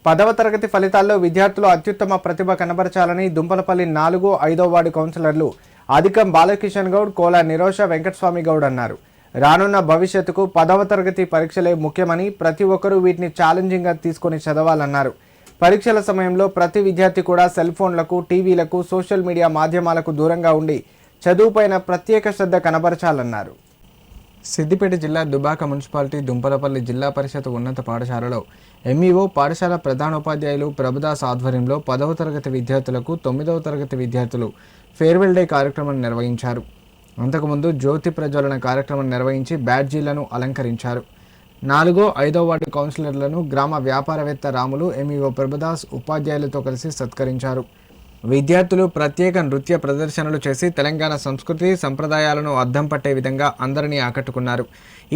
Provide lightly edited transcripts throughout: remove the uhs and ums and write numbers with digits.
10వ తరగతి ఫలితాల్లో విద్యార్థులు అత్యుత్తమ ప్రతిభ కనబరచాలని దుంపలపల్లి 4, 5వ వార్డు కౌన్సిలర్లు అధికం బాలకిషన్ గౌడ్, కోలా నిరోష వెంకటస్వామి గౌడ్ అన్నారు. రానున్న భవిష్యత్తుకు 10వ తరగతి పరీక్షలే ముఖ్యమని, ప్రతి ఒక్కరూ వీటిని ఛాలెంజింగ్గా తీసుకొని చదవాలన్నారు. పరీక్షల సమయంలో ప్రతి విద్యార్థి కూడా సెల్ ఫోన్లకు, టీవీలకు, సోషల్ మీడియా మాధ్యమాలకు దూరంగా ఉండి చదువుపైన ప్రత్యేక శ్రద్ధ కనబరచాలన్నారు. సిద్దిపేట జిల్లా దుబాక మున్సిపాలిటీ దుంపలపల్లి జిల్లా పరిషత్ ఉన్నత పాఠశాలలో ఎంఈఓ పాఠశాల ప్రధానోపాధ్యాయులు ప్రభుదాస్ ఆధ్వర్యంలో 10వ తరగతి విద్యార్థులకు 9వ తరగతి విద్యార్థులు ఫేర్వెల్ డే కార్యక్రమం నిర్వహించారు. అంతకుముందు జ్యోతి ప్రజ్వలన కార్యక్రమం నిర్వహించి బ్యాడ్జీలను అలంకరించారు. 4, 5వ వార్డు కౌన్సిలర్లను గ్రామ వ్యాపారవేత్త రాములు, ఎంఈఓ ప్రభుదాస్ ఉపాధ్యాయులతో కలిసి సత్కరించారు. విద్యార్థులు ప్రత్యేక నృత్య ప్రదర్శనలు చేసి తెలంగాణ సంస్కృతి సంప్రదాయాలను అద్దం పట్టే విధంగా అందరినీ ఆకట్టుకున్నారు.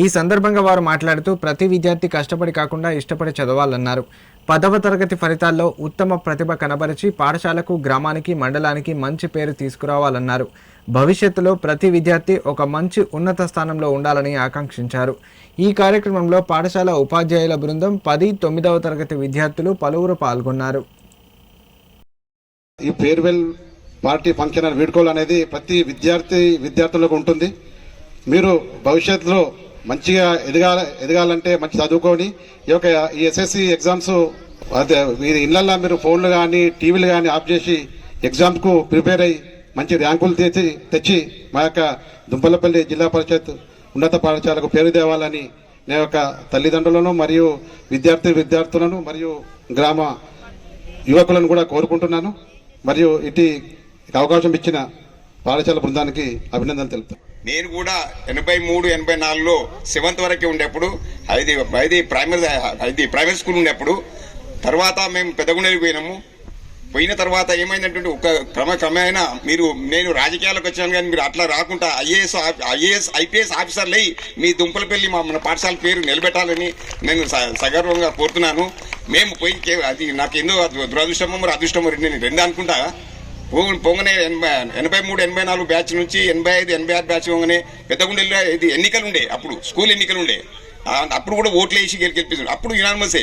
ఈ సందర్భంగా వారు మాట్లాడుతూ ప్రతి విద్యార్థి కష్టపడి కాకుండా ఇష్టపడి చదవాలన్నారు. 10వ తరగతి ఫలితాల్లో ఉత్తమ ప్రతిభ కనబరిచి పాఠశాలకు, గ్రామానికి, మండలానికి మంచి పేరు తీసుకురావాలన్నారు. భవిష్యత్తులో ప్రతి విద్యార్థి ఒక మంచి ఉన్నత స్థానంలో ఉండాలని ఆకాంక్షించారు. ఈ కార్యక్రమంలో పాఠశాల ఉపాధ్యాయుల బృందం, 10, 9వ తరగతి విద్యార్థులు పలువురు పాల్గొన్నారు. ఈ ఫేర్వెల్ పార్టీ ఫంక్షన్ వీడ్కోలు అనేది ప్రతి విద్యార్థులకు ఉంటుంది. మీరు భవిష్యత్తులో మంచిగా ఎదగాలంటే మంచి చదువుకొని ఈ ఎస్ఎస్సి ఎగ్జామ్స్ ఇళ్లలో మీరు ఫోన్లు కానీ టీవీలు కానీ ఆఫ్ చేసి ఎగ్జామ్స్కు ప్రిపేర్ అయ్యి మంచి ర్యాంకులు తెచ్చి మా యొక్క దుంపలపల్లి జిల్లా పరిషత్ ఉన్నత పాఠశాలకు పేరు తేవాలని నేను యొక్క తల్లిదండ్రులను మరియు విద్యార్థులను మరియు గ్రామ యువకులను కూడా కోరుకుంటున్నాను. మరియు ఇటు అవకాశం ఇచ్చిన పాఠశాల బృందానికి అభినందనలు తెలుపుతాను. నేను కూడా 83, 84లో 7th వరకే ఉండేప్పుడు అది ప్రైమరీ స్కూల్ ఉండేప్పుడు తర్వాత మేము పెద్దగుండేకి పోయిన తర్వాత ఏమైందంటే ఒక క్రమేణా నేను రాజకీయాలకు వచ్చాను, కానీ మీరు అట్లా రాకుండా ఐపీఎస్ ఆఫీసర్లు మీ దుంపలపల్లి మన పాఠశాల పేరు నిలబెట్టాలని నేను సగర్వంగా కోరుతున్నాను. మేము పోయి అది నాకు ఎందుకు దురదృష్టమో మరి అదృష్టమో నేను రెండు అనుకుంటా. పోగానే 83, 84 బ్యాచ్ నుంచి 85, 86 బ్యాచ్ పోగానే పెద్దగుండెల్లో ఇది ఎన్నికలు ఉండే, అప్పుడు స్కూల్ ఎన్నికలు ఉండే. అప్పుడు కూడా ఓట్లు వేసి గెలిపించారు. అప్పుడు యునానిమసే.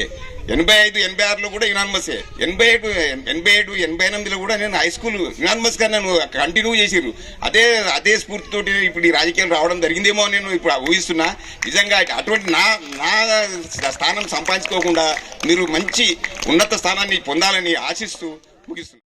85, 86లో కూడా యునానిమసే. 87, 88లో కూడా నేను హై స్కూల్ యునానిమస్ గా నేను కంటిన్యూ చేసిర్రు. అదే స్ఫూర్తితోటి ఇప్పుడు ఈ రాజకీయాలు రావడం జరిగిందేమో నేను ఇప్పుడు ఊహిస్తున్నా. నిజంగా అటువంటి నా స్థానం సంపాదించుకోకుండా మీరు మంచి ఉన్నత స్థానాన్ని పొందాలని ఆశిస్తూ ముగిస్తున్నా.